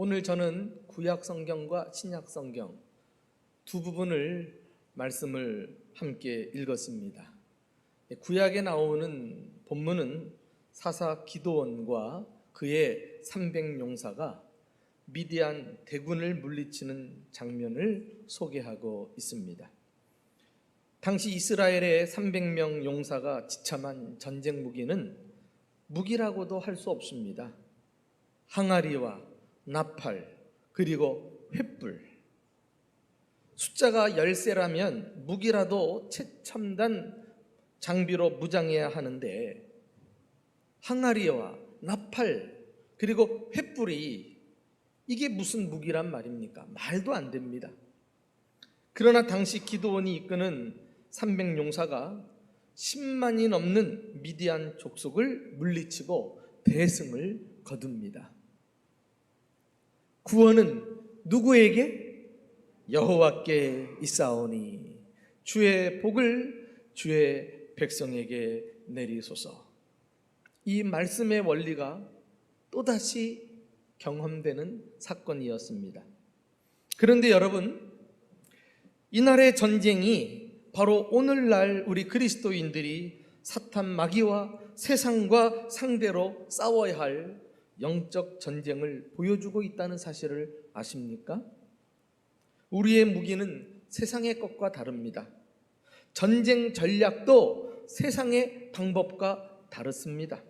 오늘 저는 구약 성경과 신약 성경 두 부분을 말씀을 함께 읽었습니다. 구약에 나오는 본문은 사사 기드온과 그의 300용사가 미디안 대군을 물리치는 장면을 소개하고 있습니다. 당시 이스라엘의 300명 용사가 지참한 전쟁 무기는 무기라고도 할 수 없습니다. 항아리와 나팔 그리고 횃불, 숫자가 10세라면 무기라도 최첨단 장비로 무장해야 하는데 항아리와 나팔 그리고 횃불이 이게 무슨 무기란 말입니까? 말도 안 됩니다. 그러나 당시 기드온이 이끄는 300용사가 10만이 넘는 미디안 족속을 물리치고 대승을 거둡니다. 구원은 누구에게? 여호와께 있사오니 주의 복을 주의 백성에게 내리소서. 이 말씀의 원리가 또다시 경험되는 사건이었습니다. 그런데 여러분, 이날의 전쟁이 바로 오늘날 우리 그리스도인들이 사탄 마귀와 세상과 상대로 싸워야 할 영적 전쟁을 보여주고 있다는 사실을 아십니까? 우리의 무기는 세상의 것과 다릅니다. 전쟁 전략도 세상의 방법과 다릅니다.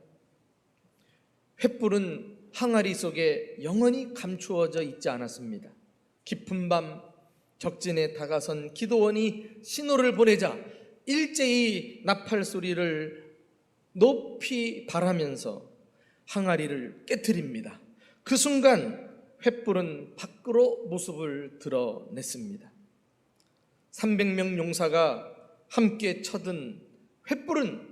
횃불은 항아리 속에 영원히 감추어져 있지 않았습니다. 깊은 밤 적진에 다가선 기드온이 신호를 보내자 일제히 나팔 소리를 높이 바라면서 항아리를 깨트립니다. 그 순간 횃불은 밖으로 모습을 드러냈습니다. 300명 용사가 함께 쳐든 횃불은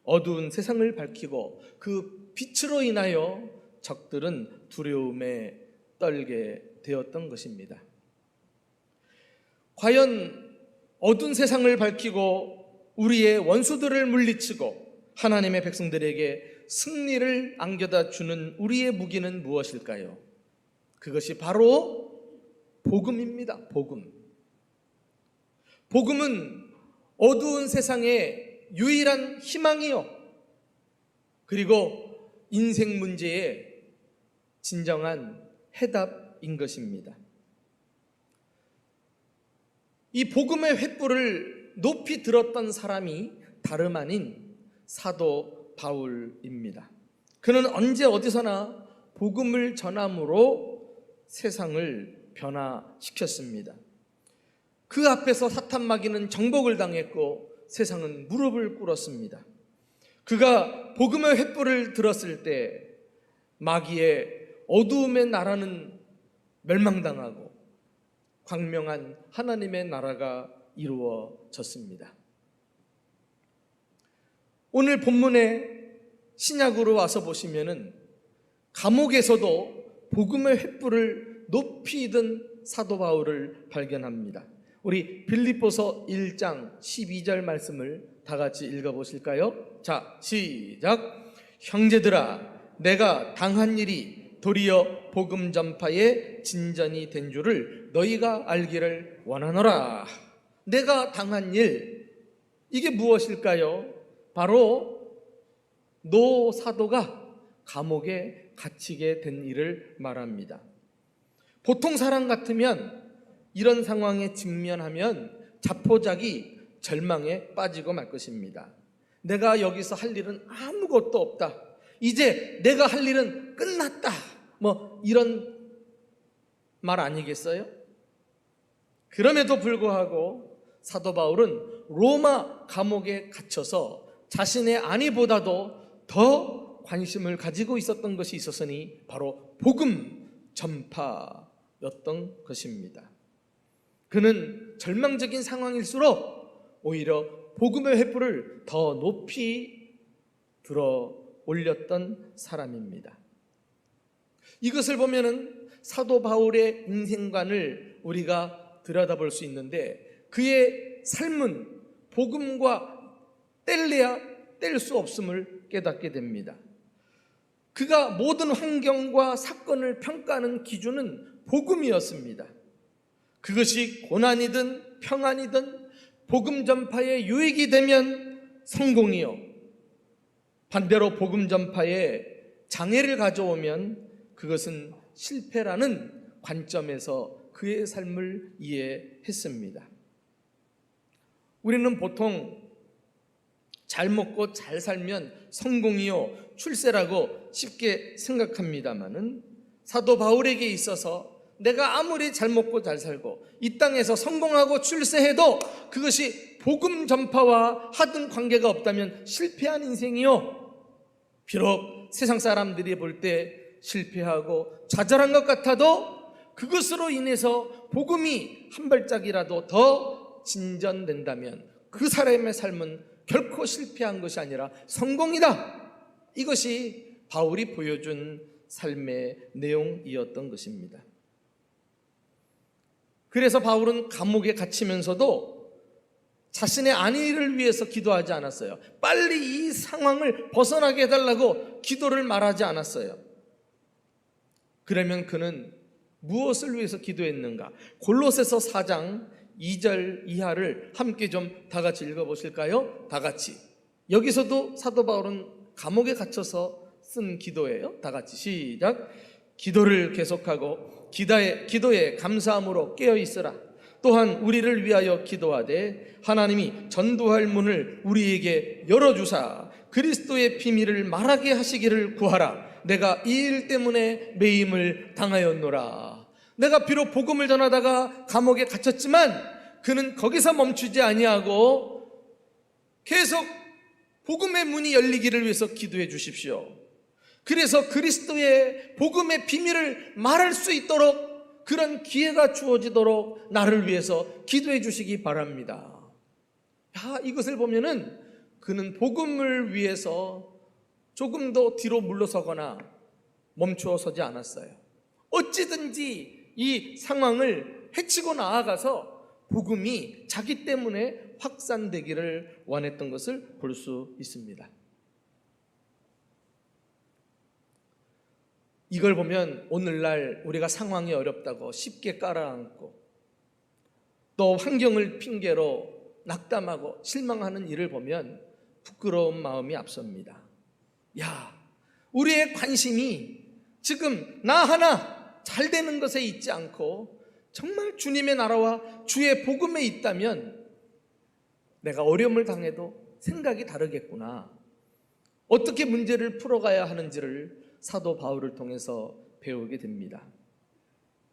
어두운 세상을 밝히고 그 빛으로 인하여 적들은 두려움에 떨게 되었던 것입니다. 과연 어두운 세상을 밝히고 우리의 원수들을 물리치고 하나님의 백성들에게 승리를 안겨다 주는 우리의 무기는 무엇일까요? 그것이 바로 복음입니다. 복음. 복음은 어두운 세상의 유일한 희망이요, 그리고 인생 문제의 진정한 해답인 것입니다. 이 복음의 횃불을 높이 들었던 사람이 다름 아닌 사도 바울입니다. 그는 언제 어디서나 복음을 전함으로 세상을 변화시켰습니다. 그 앞에서 사탄 마귀는 정복을 당했고 세상은 무릎을 꿇었습니다. 그가 복음의 횃불을 들었을 때 마귀의 어두움의 나라는 멸망당하고 광명한 하나님의 나라가 이루어졌습니다. 오늘 본문에 신약으로 와서 보시면은 감옥에서도 복음의 횃불을 높이 든 사도 바울을 발견합니다. 우리 빌립보서 1장 12절 말씀을 다 같이 읽어보실까요? 자, 시작. 형제들아, 내가 당한 일이 도리어 복음 전파의 진전이 된 줄을 너희가 알기를 원하노라. 내가 당한 일, 이게 무엇일까요? 바로 노 사도가 감옥에 갇히게 된 일을 말합니다. 보통 사람 같으면 이런 상황에 직면하면 자포자기 절망에 빠지고 말 것입니다. 내가 여기서 할 일은 아무것도 없다. 이제 내가 할 일은 끝났다. 이런 말 아니겠어요? 그럼에도 불구하고 사도 바울은 로마 감옥에 갇혀서 자신의 안위보다도 더 관심을 가지고 있었던 것이 있었으니 바로 복음 전파였던 것입니다. 그는 절망적인 상황일수록 오히려 복음의 횃불을 더 높이 들어 올렸던 사람입니다. 이것을 보면은 사도 바울의 인생관을 우리가 들여다볼 수 있는데 그의 삶은 복음과 뗄래야 뗄 수 없음을 깨닫게 됩니다. 그가 모든 환경과 사건을 평가하는 기준은 복음이었습니다. 그것이 고난이든 평안이든 복음 전파에 유익이 되면 성공이요, 반대로 복음 전파에 장애를 가져오면 그것은 실패라는 관점에서 그의 삶을 이해했습니다. 우리는 보통 잘 먹고 잘 살면 성공이요, 출세라고 쉽게 생각합니다마는 사도 바울에게 있어서 내가 아무리 잘 먹고 잘 살고 이 땅에서 성공하고 출세해도 그것이 복음 전파와 하등 관계가 없다면 실패한 인생이요, 비록 세상 사람들이 볼 때 실패하고 좌절한 것 같아도 그것으로 인해서 복음이 한 발짝이라도 더 진전된다면 그 사람의 삶은 결코 실패한 것이 아니라 성공이다. 이것이 바울이 보여준 삶의 내용이었던 것입니다. 그래서 바울은 감옥에 갇히면서도 자신의 안위를 위해서 기도하지 않았어요. 빨리 이 상황을 벗어나게 해달라고 기도를 말하지 않았어요. 그러면 그는 무엇을 위해서 기도했는가? 골로새서 4장 2절 이하를 함께 좀 다 같이 읽어보실까요? 다 같이. 여기서도 사도 바울은 감옥에 갇혀서 쓴 기도예요. 다 같이 시작. 기도를 계속하고 기도에 감사함으로 깨어있으라. 또한 우리를 위하여 기도하되 하나님이 전도할 문을 우리에게 열어주사 그리스도의 비밀을 말하게 하시기를 구하라. 내가 이 일 때문에 매임을 당하였노라. 내가 비록 복음을 전하다가 감옥에 갇혔지만 그는 거기서 멈추지 아니하고 계속 복음의 문이 열리기를 위해서 기도해 주십시오. 그래서 그리스도의 복음의 비밀을 말할 수 있도록 그런 기회가 주어지도록 나를 위해서 기도해 주시기 바랍니다. 이것을 보면은 그는 복음을 위해서 조금 더 뒤로 물러서거나 멈추어 서지 않았어요. 어찌든지 이 상황을 헤치고 나아가서 복음이 자기 때문에 확산되기를 원했던 것을 볼 수 있습니다. 이걸 보면 오늘날 우리가 상황이 어렵다고 쉽게 깔아앉고 또 환경을 핑계로 낙담하고 실망하는 일을 보면 부끄러운 마음이 앞섭니다. 우리의 관심이 지금 나 하나 잘 되는 것에 있지 않고 정말 주님의 나라와 주의 복음에 있다면 내가 어려움을 당해도 생각이 다르겠구나. 어떻게 문제를 풀어가야 하는지를 사도 바울을 통해서 배우게 됩니다.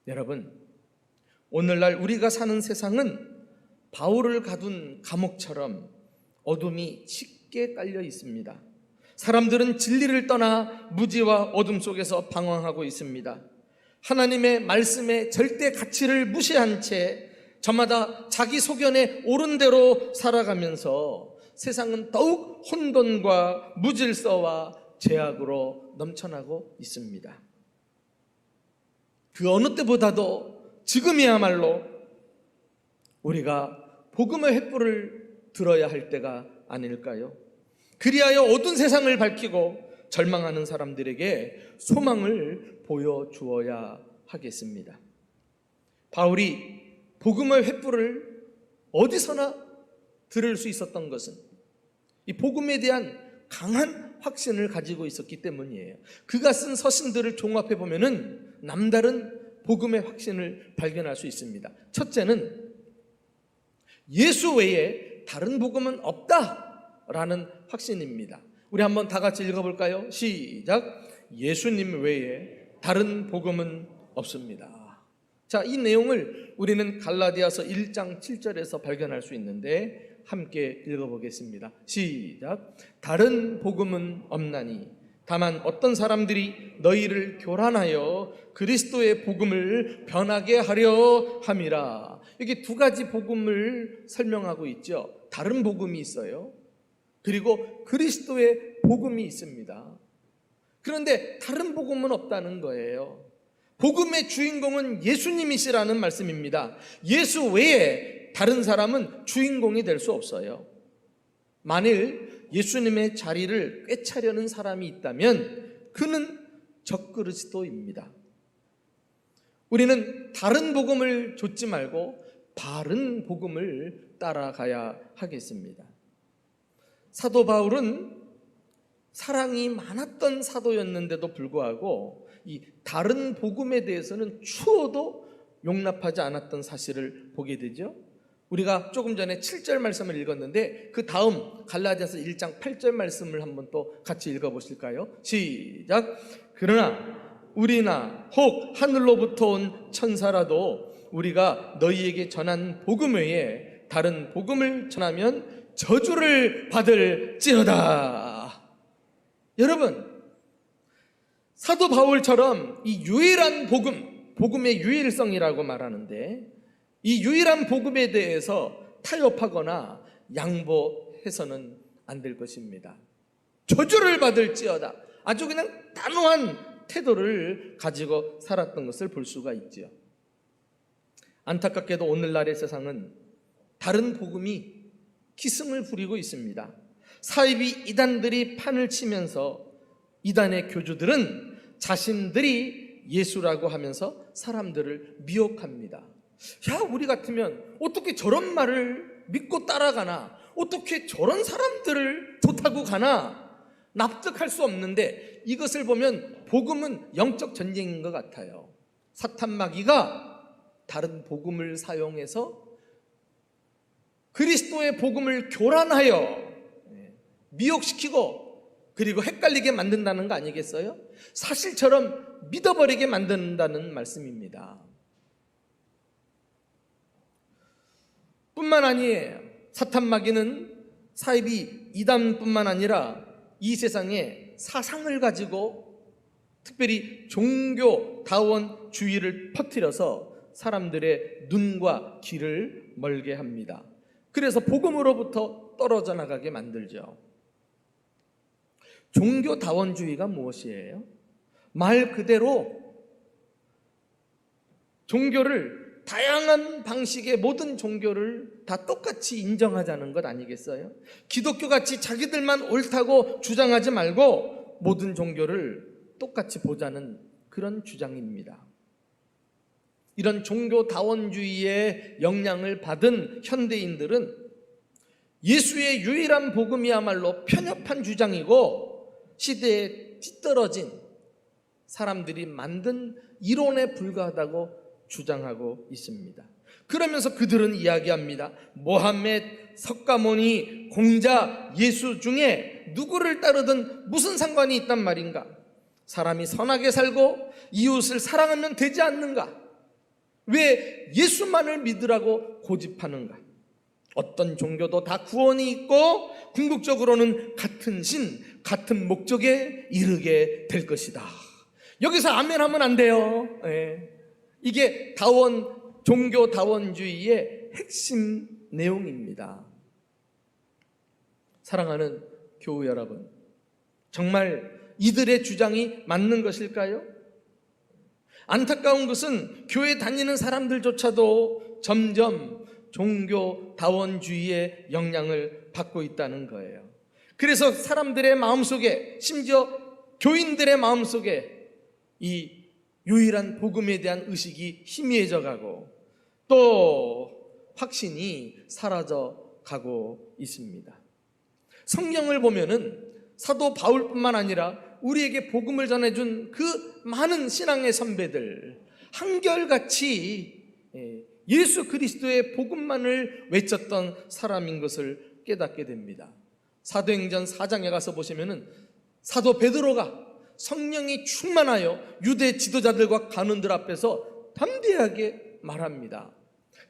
여러분, 오늘날 우리가 사는 세상은 바울을 가둔 감옥처럼 어둠이 짙게 깔려 있습니다. 사람들은 진리를 떠나 무지와 어둠 속에서 방황하고 있습니다. 하나님의 말씀의 절대 가치를 무시한 채 저마다 자기 소견에 옳은 대로 살아가면서 세상은 더욱 혼돈과 무질서와 죄악으로 넘쳐나고 있습니다. 그 어느 때보다도 지금이야말로 우리가 복음의 횃불을 들어야 할 때가 아닐까요? 그리하여 어두운 세상을 밝히고 절망하는 사람들에게 소망을 보여주어야 하겠습니다. 바울이 복음의 횃불을 어디서나 들을 수 있었던 것은 이 복음에 대한 강한 확신을 가지고 있었기 때문이에요. 그가 쓴 서신들을 종합해 보면은 남다른 복음의 확신을 발견할 수 있습니다. 첫째는 예수 외에 다른 복음은 없다라는 확신입니다. 우리 한번 다 같이 읽어볼까요? 시작. 예수님 외에 다른 복음은 없습니다. 자, 이 내용을 우리는 갈라디아서 1장 7절에서 발견할 수 있는데 함께 읽어보겠습니다. 시작. 다른 복음은 없나니 다만 어떤 사람들이 너희를 교란하여 그리스도의 복음을 변하게 하려 함이라. 여기 두 가지 복음을 설명하고 있죠. 다른 복음이 있어요. 그리고 그리스도의 복음이 있습니다. 그런데 다른 복음은 없다는 거예요. 복음의 주인공은 예수님이시라는 말씀입니다. 예수 외에 다른 사람은 주인공이 될 수 없어요. 만일 예수님의 자리를 꿰차려는 사람이 있다면 그는 적그리스도입니다. 우리는 다른 복음을 좇지 말고 바른 복음을 따라가야 하겠습니다. 사도 바울은 사랑이 많았던 사도였는데도 불구하고 이 다른 복음에 대해서는 추워도 용납하지 않았던 사실을 보게 되죠. 우리가 조금 전에 7절 말씀을 읽었는데 그 다음 갈라디아서 1장 8절 말씀을 한번 또 같이 읽어보실까요? 시작. 그러나 우리나 혹 하늘로부터 온 천사라도 우리가 너희에게 전한 복음 외에 다른 복음을 전하면 저주를 받을지어다. 여러분, 사도 바울처럼 이 유일한 복음의 유일성이라고 말하는데 이 유일한 복음에 대해서 타협하거나 양보해서는 안 될 것입니다. 저주를 받을지어다. 아주 그냥 단호한 태도를 가지고 살았던 것을 볼 수가 있죠. 안타깝게도 오늘날의 세상은 다른 복음이 기승을 부리고 있습니다. 사이비 이단들이 판을 치면서 이단의 교주들은 자신들이 예수라고 하면서 사람들을 미혹합니다. 야, 우리 같으면 어떻게 저런 말을 믿고 따라가나? 어떻게 저런 사람들을 좋다고 가나? 납득할 수 없는데 이것을 보면 복음은 영적 전쟁인 것 같아요. 사탄 마귀가 다른 복음을 사용해서 그리스도의 복음을 교란하여 미혹시키고 그리고 헷갈리게 만든다는 거 아니겠어요? 사실처럼 믿어버리게 만든다는 말씀입니다. 뿐만 아니에요. 사탄 마귀는 사이비 이단뿐만 아니라 이 세상에 사상을 가지고 특별히 종교다원주의를 퍼뜨려서 사람들의 눈과 귀를 멀게 합니다. 그래서 복음으로부터 떨어져 나가게 만들죠. 종교다원주의가 무엇이에요? 말 그대로 종교를 다양한 방식의 모든 종교를 다 똑같이 인정하자는 것 아니겠어요? 기독교같이 자기들만 옳다고 주장하지 말고 모든 종교를 똑같이 보자는 그런 주장입니다. 이런 종교다원주의의 영향을 받은 현대인들은 예수의 유일한 복음이야말로 편협한 주장이고 시대에 뒤떨어진 사람들이 만든 이론에 불과하다고 주장하고 있습니다. 그러면서 그들은 이야기합니다. 모함med, 석가모니, 공자, 예수 중에 누구를 따르든 무슨 상관이 있단 말인가? 사람이 선하게 살고 이웃을 사랑하면 되지 않는가? 왜 예수만을 믿으라고 고집하는가? 어떤 종교도 다 구원이 있고 궁극적으로는 같은 신, 같은 목적에 이르게 될 것이다. 여기서 아멘 하면 안 돼요. 이게 종교다원주의의 핵심 내용입니다. 사랑하는 교우 여러분, 정말 이들의 주장이 맞는 것일까요? 안타까운 것은 교회 다니는 사람들조차도 점점 종교다원주의의 영향을 받고 있다는 거예요. 그래서 사람들의 마음속에, 심지어 교인들의 마음속에 이 유일한 복음에 대한 의식이 희미해져 가고 또 확신이 사라져 가고 있습니다. 성경을 보면은 사도 바울뿐만 아니라 우리에게 복음을 전해준 그 많은 신앙의 선배들 한결같이 예수 그리스도의 복음만을 외쳤던 사람인 것을 깨닫게 됩니다. 사도행전 4장에 가서 보시면은 사도 베드로가 성령이 충만하여 유대 지도자들과 간원들 앞에서 담대하게 말합니다.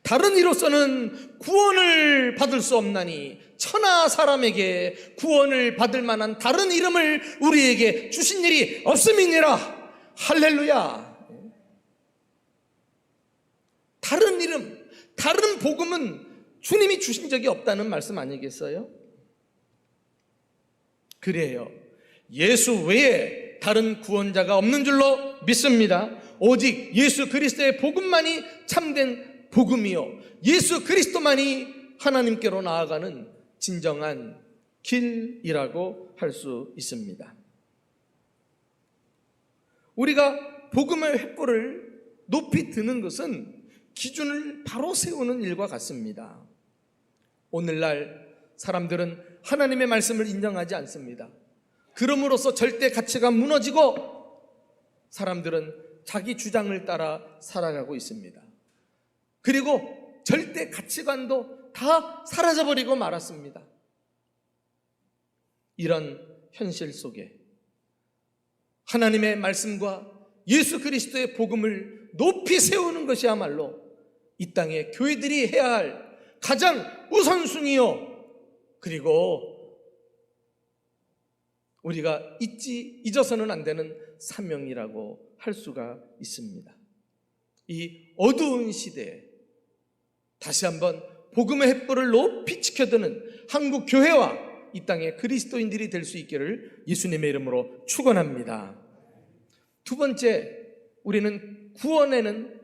다른 이로서는 구원을 받을 수 없나니 천하 사람에게 구원을 받을 만한 다른 이름을 우리에게 주신 일이 없음이니라. 할렐루야. 다른 이름, 다른 복음은 주님이 주신 적이 없다는 말씀 아니겠어요? 그래요. 예수 외에 다른 구원자가 없는 줄로 믿습니다. 오직 예수 그리스도의 복음만이 참된 복음이요, 예수 그리스도만이 하나님께로 나아가는 진정한 길이라고 할 수 있습니다. 우리가 복음의 횃불을 높이 드는 것은 기준을 바로 세우는 일과 같습니다. 오늘날 사람들은 하나님의 말씀을 인정하지 않습니다. 그럼으로써 절대 가치가 무너지고 사람들은 자기 주장을 따라 살아가고 있습니다. 그리고 절대 가치관도 다 사라져버리고 말았습니다. 이런 현실 속에 하나님의 말씀과 예수 그리스도의 복음을 높이 세우는 것이야말로 이 땅의 교회들이 해야 할 가장 우선순위요, 그리고 우리가 잊어서는 안 되는 사명이라고 할 수가 있습니다. 이 어두운 시대에 다시 한번 복음의 횃불을 높이 지켜드는 한국 교회와 이 땅의 그리스도인들이 될 수 있기를 예수님의 이름으로 축원합니다. 두 번째, 우리는 구원에는,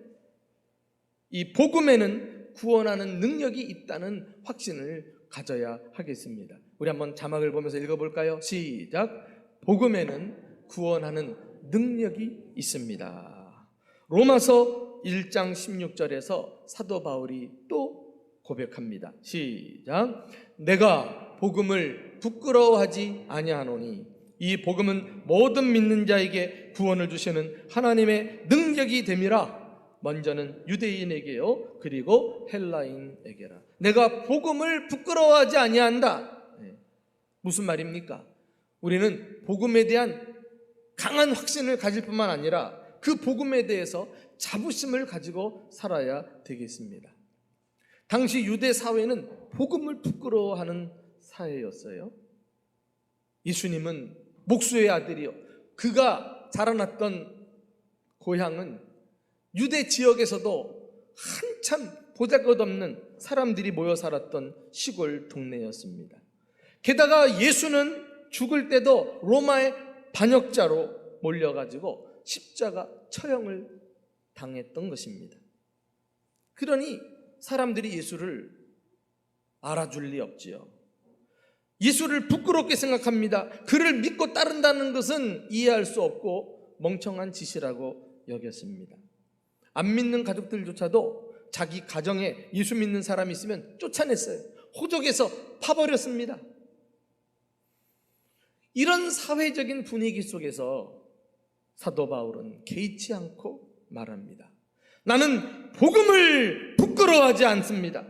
이 복음에는 구원하는 능력이 있다는 확신을 가져야 하겠습니다. 우리 한번 자막을 보면서 읽어볼까요? 시작. 복음에는 구원하는 능력이 있습니다. 로마서 1장 16절에서 사도 바울이 또 고백합니다. 시작. 내가 복음을 부끄러워하지 아니하노니 이 복음은 모든 믿는 자에게 구원을 주시는 하나님의 능력이 됨이라. 먼저는 유대인에게요, 그리고 헬라인에게라. 내가 복음을 부끄러워하지 아니한다. 무슨 말입니까? 우리는 복음에 대한 강한 확신을 가질 뿐만 아니라 그 복음에 대해서 자부심을 가지고 살아야 되겠습니다. 당시 유대 사회는 복음을 부끄러워하는 사회였어요. 예수님은 목수의 아들이요, 그가 자라났던 고향은 유대 지역에서도 한참 보잘것없는 사람들이 모여 살았던 시골 동네였습니다. 게다가 예수는 죽을 때도 로마의 반역자로 몰려가지고 십자가 처형을 당했던 것입니다. 그러니 사람들이 예수를 알아줄 리 없지요. 예수를 부끄럽게 생각합니다. 그를 믿고 따른다는 것은 이해할 수 없고 멍청한 짓이라고 여겼습니다. 안 믿는 가족들조차도 자기 가정에 예수 믿는 사람이 있으면 쫓아냈어요. 호적에서 파버렸습니다. 이런 사회적인 분위기 속에서 사도 바울은 개의치 않고 말합니다. 나는 복음을 부끄러워하지 않습니다.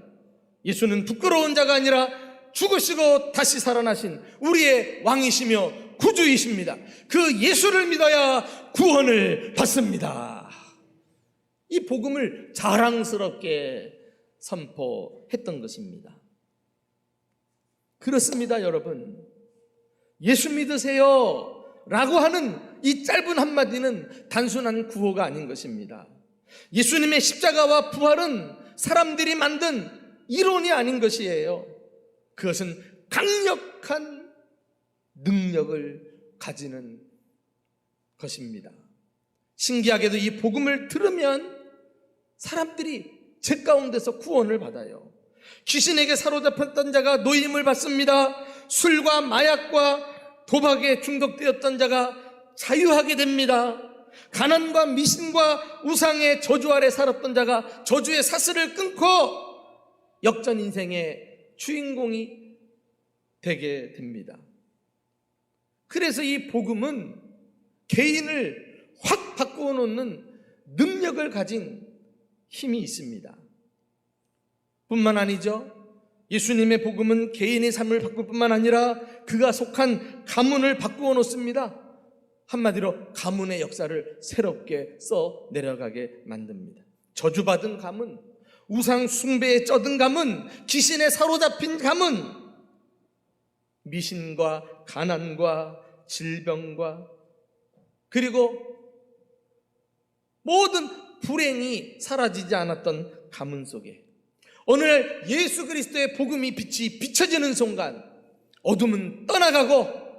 예수는 부끄러운 자가 아니라 죽으시고 다시 살아나신 우리의 왕이시며 구주이십니다. 그 예수를 믿어야 구원을 받습니다. 이 복음을 자랑스럽게 선포했던 것입니다. 그렇습니다, 여러분. 예수 믿으세요 라고 하는 이 짧은 한마디는 단순한 구호가 아닌 것입니다. 예수님의 십자가와 부활은 사람들이 만든 이론이 아닌 것이에요. 그것은 강력한 능력을 가지는 것입니다. 신기하게도 이 복음을 들으면 사람들이 죄 가운데서 구원을 받아요. 귀신에게 사로잡혔던 자가 노임을 받습니다. 술과 마약과 도박에 중독되었던 자가 자유하게 됩니다. 가난과 미신과 우상의 저주 아래 살았던 자가 저주의 사슬을 끊고 역전 인생의 주인공이 되게 됩니다. 그래서 이 복음은 개인을 확 바꾸어 놓는 능력을 가진 힘이 있습니다. 뿐만 아니죠. 예수님의 복음은 개인의 삶을 바꿀 뿐만 아니라 그가 속한 가문을 바꾸어 놓습니다. 한마디로 가문의 역사를 새롭게 써 내려가게 만듭니다. 저주받은 가문, 우상 숭배에 쩌든 가문, 귀신에 사로잡힌 가문, 미신과 가난과 질병과 그리고 모든 불행이 사라지지 않았던 가문 속에 오늘 예수 그리스도의 복음이 빛이 비춰지는 순간 어둠은 떠나가고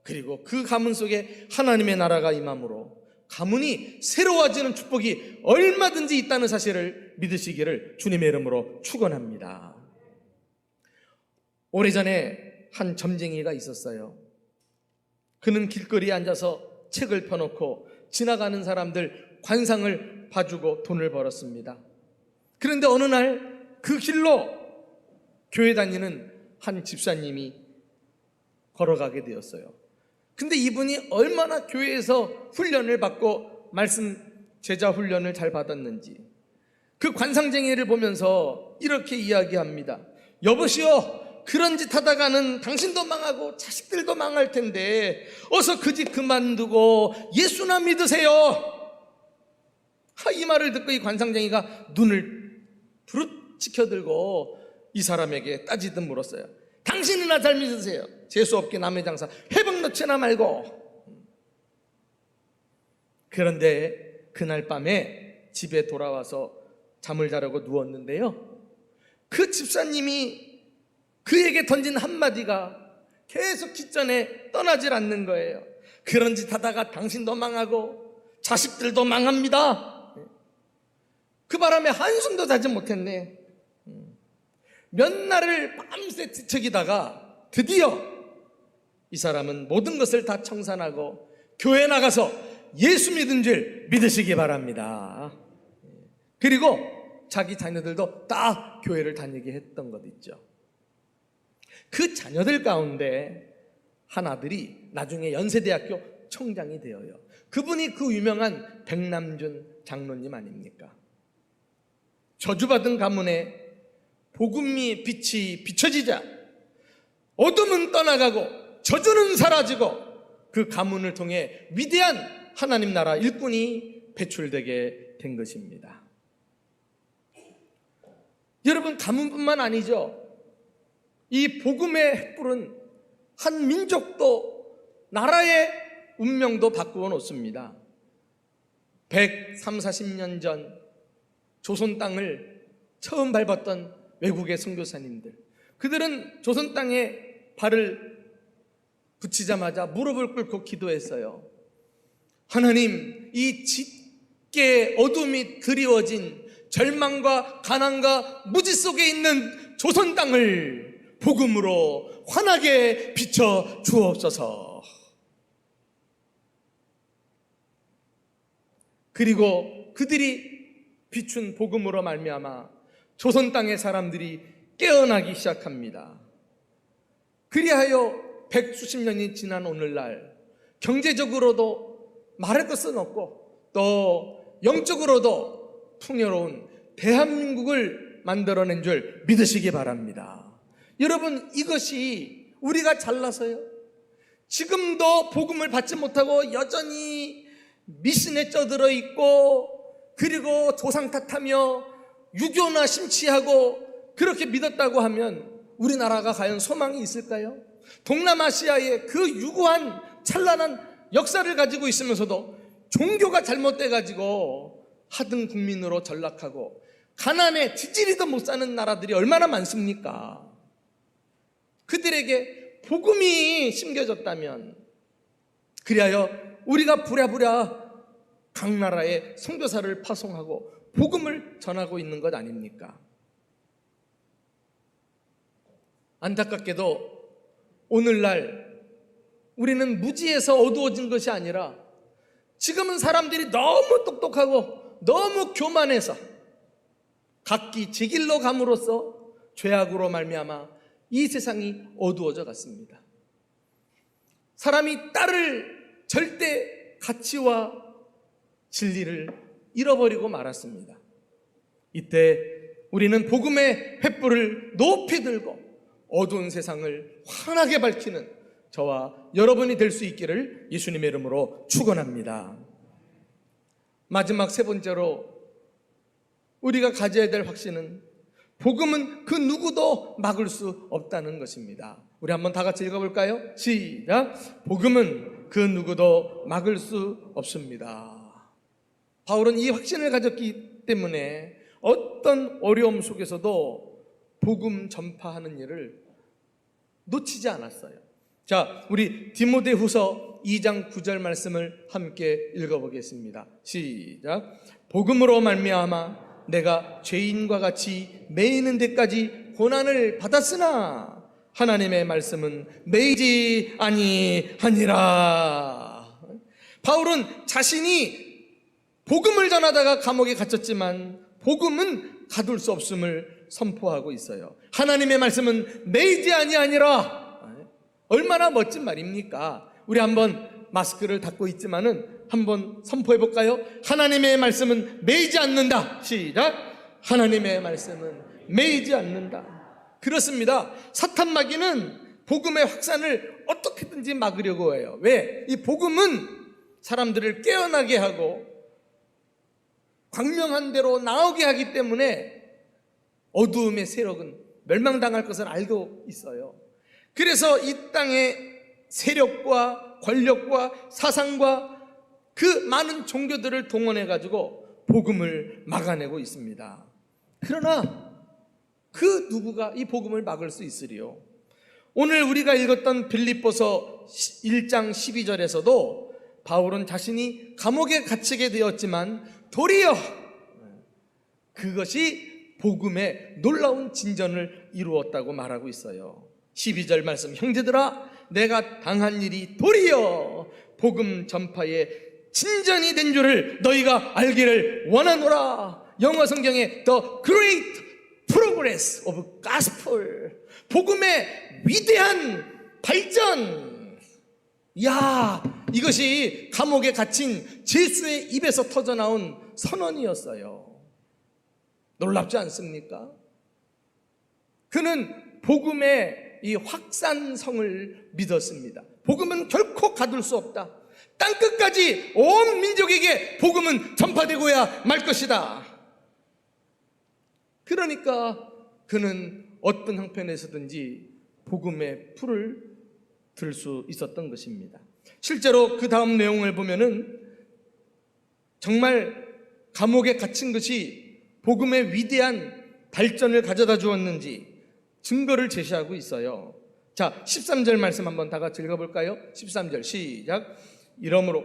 그리고 그 가문 속에 하나님의 나라가 임함으로 가문이 새로워지는 축복이 얼마든지 있다는 사실을 믿으시기를 주님의 이름으로 축원합니다. 오래전에 한 점쟁이가 있었어요. 그는 길거리에 앉아서 책을 펴놓고 지나가는 사람들 관상을 봐주고 돈을 벌었습니다. 그런데 어느 날 그 길로 교회 다니는 한 집사님이 걸어가게 되었어요. 근데 이분이 얼마나 교회에서 훈련을 받고 말씀 제자 훈련을 잘 받았는지 그 관상쟁이를 보면서 이렇게 이야기합니다. 여보시오, 그런 짓 하다가는 당신도 망하고 자식들도 망할 텐데 어서 그 짓 그만두고 예수나 믿으세요. 이 말을 듣고 이 관상쟁이가 눈을 부르치켜들고 이 사람에게 따지듯 물었어요. 당신이나 잘 믿으세요. 재수없게 남의 장사 회복 넣지나 말고. 그런데 그날 밤에 집에 돌아와서 잠을 자려고 누웠는데요, 그 집사님이 그에게 던진 한마디가 계속 귓전에 떠나질 않는 거예요. 그런 짓 하다가 당신도 망하고 자식들도 망합니다. 그 바람에 한숨도 자지 못했네. 몇 날을 밤새 뒤척이다가 드디어 이 사람은 모든 것을 다 청산하고 교회 나가서 예수 믿은 줄 믿으시기 바랍니다. 그리고 자기 자녀들도 다 교회를 다니게 했던 것 있죠. 그 자녀들 가운데 한 아들이 나중에 연세대학교 총장이 되어요. 그분이 그 유명한 백남준 장로님 아닙니까? 저주받은 가문에 복음의 빛이 비춰지자 어둠은 떠나가고 저주는 사라지고 그 가문을 통해 위대한 하나님 나라 일꾼이 배출되게 된 것입니다. 여러분, 가문뿐만 아니죠. 이 복음의 횃불은 한 민족도 나라의 운명도 바꾸어 놓습니다. 130~40년 전 조선 땅을 처음 밟았던 외국의 선교사님들, 그들은 조선 땅에 발을 붙이자마자 무릎을 꿇고 기도했어요. 하나님, 이 짙게 어둠이 드리워진 절망과 가난과 무지 속에 있는 조선 땅을 복음으로 환하게 비춰 주옵소서. 그리고 그들이 비춘 복음으로 말미암아 조선 땅의 사람들이 깨어나기 시작합니다. 그리하여 100수십 년이 지난 오늘날 경제적으로도 말할 것은 없고 또 영적으로도 풍요로운 대한민국을 만들어낸 줄 믿으시기 바랍니다. 여러분, 이것이 우리가 잘나서요, 지금도 복음을 받지 못하고 여전히 미신에 쪄들어 있고 그리고 조상 탓하며 유교나 심취하고 그렇게 믿었다고 하면 우리나라가 과연 소망이 있을까요? 동남아시아의 그 유구한 찬란한 역사를 가지고 있으면서도 종교가 잘못돼가지고 하등 국민으로 전락하고 가난에 지지리도 못 사는 나라들이 얼마나 많습니까? 그들에게 복음이 심겨졌다면, 그리하여 우리가 부랴부랴 각 나라에 선교사를 파송하고 복음을 전하고 있는 것 아닙니까? 안타깝게도 오늘날 우리는 무지에서 어두워진 것이 아니라 지금은 사람들이 너무 똑똑하고 너무 교만해서 각기 제 길로 감으로써 죄악으로 말미암아 이 세상이 어두워져 갔습니다. 사람이 따를 절대 가치와 진리를 잃어버리고 말았습니다. 이때 우리는 복음의 횃불을 높이 들고 어두운 세상을 환하게 밝히는 저와 여러분이 될 수 있기를 예수님의 이름으로 축원합니다. 마지막 세 번째로 우리가 가져야 될 확신은 복음은 그 누구도 막을 수 없다는 것입니다. 우리 한번 다 같이 읽어볼까요? 시작! 복음은 그 누구도 막을 수 없습니다. 바울은 이 확신을 가졌기 때문에 어떤 어려움 속에서도 복음 전파하는 일을 놓치지 않았어요. 자, 우리 디모데후서 2장 9절 말씀을 함께 읽어보겠습니다. 시작! 복음으로 말미암아 내가 죄인과 같이 매이는 데까지 고난을 받았으나 하나님의 말씀은 매이지 아니하니라. 바울은 자신이 복음을 전하다가 감옥에 갇혔지만 복음은 가둘 수 없음을 선포하고 있어요. 하나님의 말씀은 매이지 아니하니라. 얼마나 멋진 말입니까? 우리 한번 마스크를 닫고 있지만은 한번 선포해 볼까요? 하나님의 말씀은 매이지 않는다. 시작. 하나님의 말씀은 매이지 않는다. 그렇습니다. 사탄 마귀는 복음의 확산을 어떻게든지 막으려고 해요. 왜? 이 복음은 사람들을 깨어나게 하고 광명한 대로 나오게 하기 때문에 어두움의 세력은 멸망당할 것을 알고 있어요. 그래서 이 땅의 세력과 권력과 사상과 그 많은 종교들을 동원해 가지고 복음을 막아내고 있습니다. 그러나 그 누구가 이 복음을 막을 수 있으리요? 오늘 우리가 읽었던 빌립보서 1장 12절에서도 바울은 자신이 감옥에 갇히게 되었지만 도리어 그것이 복음의 놀라운 진전을 이루었다고 말하고 있어요. 12절 말씀, 형제들아 내가 당한 일이 도리어 복음 전파의 진전이 된 줄을 너희가 알기를 원하노라. 영어 성경에 The Great Progress of Gospel, 복음의 위대한 발전. 야, 이것이 감옥에 갇힌 제수의 입에서 터져나온 선언이었어요. 놀랍지 않습니까? 그는 복음의 이 확산성을 믿었습니다. 복음은 결코 가둘 수 없다. 땅끝까지 온 민족에게 복음은 전파되고야 말 것이다. 그러니까 그는 어떤 형편에서든지 복음의 풀을 들 수 있었던 것입니다. 실제로 그 다음 내용을 보면은 정말 감옥에 갇힌 것이 복음의 위대한 발전을 가져다 주었는지 증거를 제시하고 있어요. 자, 13절 말씀 한번 다 같이 읽어볼까요? 13절 시작. 이러므로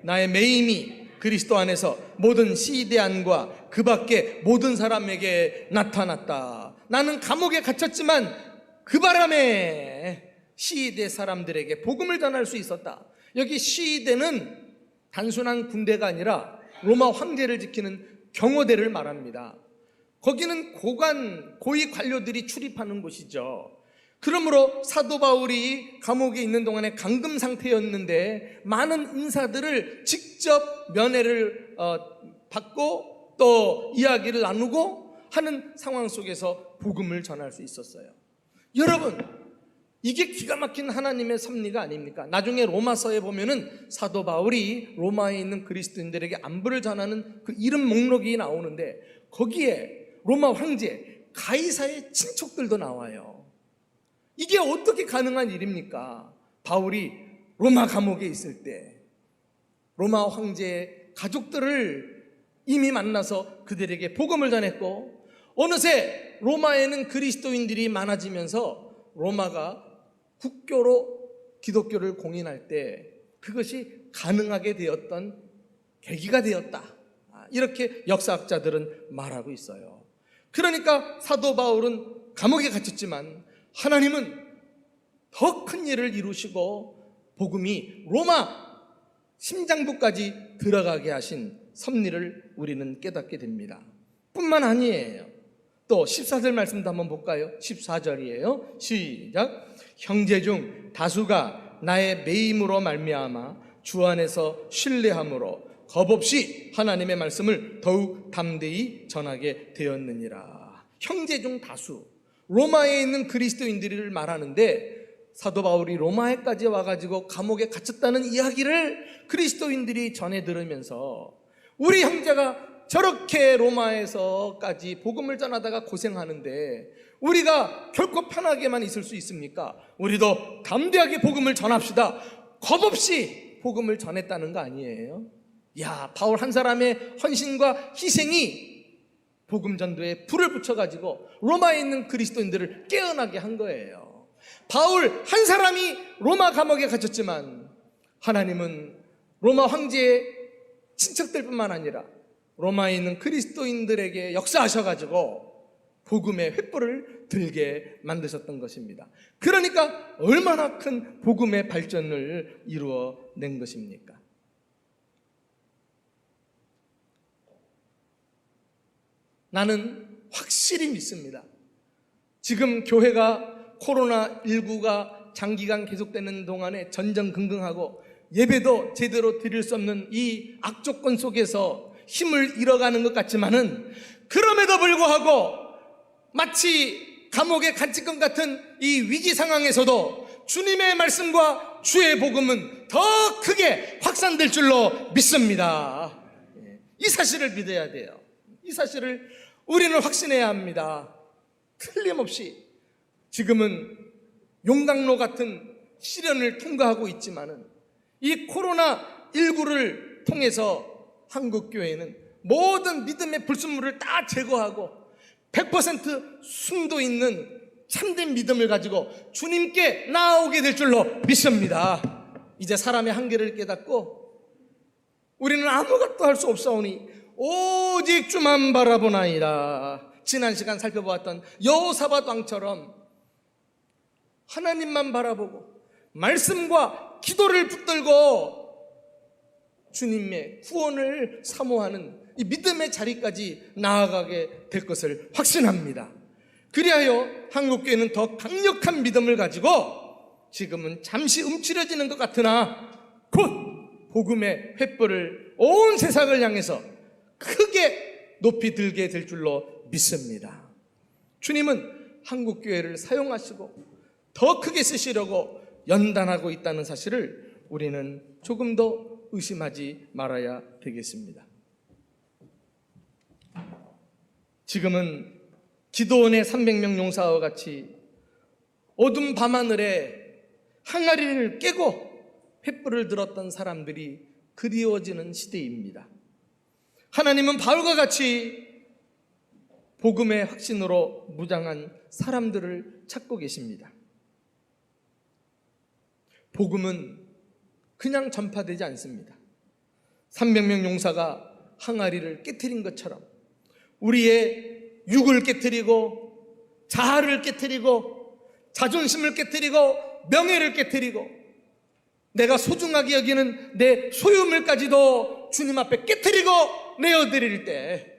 나의 매임이 그리스도 안에서 모든 시대안과 그 밖에 모든 사람에게 나타났다. 나는 감옥에 갇혔지만 그 바람에 시대 사람들에게 복음을 전할 수 있었다. 여기 시대는 단순한 군대가 아니라 로마 황제를 지키는 경호대를 말합니다. 거기는 고위 관료들이 출입하는 곳이죠. 그러므로 사도 바울이 감옥에 있는 동안에 감금 상태였는데 많은 인사들을 직접 면회를 받고 또 이야기를 나누고 하는 상황 속에서 복음을 전할 수 있었어요. 여러분, 이게 기가 막힌 하나님의 섭리가 아닙니까? 나중에 로마서에 보면은 사도 바울이 로마에 있는 그리스도인들에게 안부를 전하는 그 이름 목록이 나오는데 거기에 로마 황제 가이사의 친척들도 나와요. 이게 어떻게 가능한 일입니까? 바울이 로마 감옥에 있을 때 로마 황제의 가족들을 이미 만나서 그들에게 복음을 전했고, 어느새 로마에는 그리스도인들이 많아지면서 로마가 국교로 기독교를 공인할 때 그것이 가능하게 되었던 계기가 되었다. 이렇게 역사학자들은 말하고 있어요. 그러니까 사도 바울은 감옥에 갇혔지만 하나님은 더 큰 일을 이루시고 복음이 로마 심장부까지 들어가게 하신 섭리를 우리는 깨닫게 됩니다. 뿐만 아니에요. 또 14절 말씀도 한번 볼까요? 14절이에요. 시작. 형제 중 다수가 나의 매임으로 말미암아 주 안에서 신뢰함으로 겁없이 하나님의 말씀을 더욱 담대히 전하게 되었느니라. 형제 중 다수, 로마에 있는 그리스도인들을 말하는데 사도 바울이 로마에까지 와가지고 감옥에 갇혔다는 이야기를 그리스도인들이 전해 들으면서 우리 형제가 저렇게 로마에서까지 복음을 전하다가 고생하는데 우리가 결코 편하게만 있을 수 있습니까? 우리도 담대하게 복음을 전합시다. 겁없이 복음을 전했다는 거 아니에요? 야, 바울 한 사람의 헌신과 희생이 복음 전도에 불을 붙여가지고 로마에 있는 그리스도인들을 깨어나게 한 거예요. 바울 한 사람이 로마 감옥에 갇혔지만 하나님은 로마 황제의 친척들뿐만 아니라 로마에 있는 그리스도인들에게 역사하셔가지고 복음의 횃불을 들게 만드셨던 것입니다. 그러니까 얼마나 큰 복음의 발전을 이루어낸 것입니까? 나는 확실히 믿습니다. 지금 교회가 코로나19가 장기간 계속되는 동안에 전전긍긍하고 예배도 제대로 드릴 수 없는 이 악조건 속에서 힘을 잃어가는 것 같지만은, 그럼에도 불구하고 마치 감옥의 간직금 같은 이 위기 상황에서도 주님의 말씀과 주의 복음은 더 크게 확산될 줄로 믿습니다. 이 사실을 믿어야 돼요. 이 사실을 우리는 확신해야 합니다. 틀림없이 지금은 용광로 같은 시련을 통과하고 있지만은, 이 코로나19를 통해서 한국교회는 모든 믿음의 불순물을 다 제거하고 100% 순도 있는 참된 믿음을 가지고 주님께 나아오게 될 줄로 믿습니다. 이제 사람의 한계를 깨닫고 우리는 아무것도 할 수 없사오니 오직 주만 바라보나이다. 지난 시간 살펴보았던 여호사밧 왕처럼 하나님만 바라보고 말씀과 기도를 붙들고 주님의 구원을 사모하는 이 믿음의 자리까지 나아가게 될 것을 확신합니다. 그리하여 한국교회는 더 강력한 믿음을 가지고 지금은 잠시 움츠려지는 것 같으나 곧 복음의 횃불을 온 세상을 향해서 크게 높이 들게 될 줄로 믿습니다. 주님은 한국교회를 사용하시고 더 크게 쓰시려고 연단하고 있다는 사실을 우리는 조금 더 의심하지 말아야 되겠습니다. 지금은 기도원의 300명 용사와 같이 어둠 밤하늘에 항아리를 깨고 횃불을 들었던 사람들이 그리워지는 시대입니다. 하나님은 바울과 같이 복음의 확신으로 무장한 사람들을 찾고 계십니다. 복음은 그냥 전파되지 않습니다. 300명 용사가 항아리를 깨트린 것처럼 우리의 육을 깨트리고 자아를 깨트리고 자존심을 깨트리고 명예를 깨트리고 내가 소중하게 여기는 내 소유물까지도 주님 앞에 깨트리고 내어드릴 때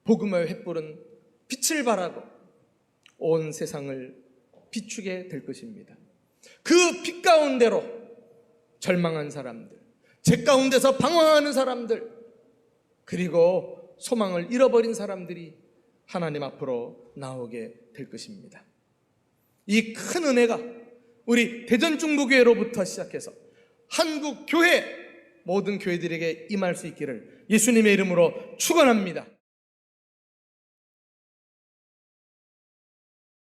복음의 횃불은 빛을 발하고 온 세상을 비추게 될 것입니다. 그 빛 가운데로 절망한 사람들, 죄 가운데서 방황하는 사람들, 그리고 소망을 잃어버린 사람들이 하나님 앞으로 나오게 될 것입니다. 이 큰 은혜가 우리 대전중부교회로부터 시작해서 한국 교회 모든 교회들에게 임할 수 있기를 예수님의 이름으로 축원합니다.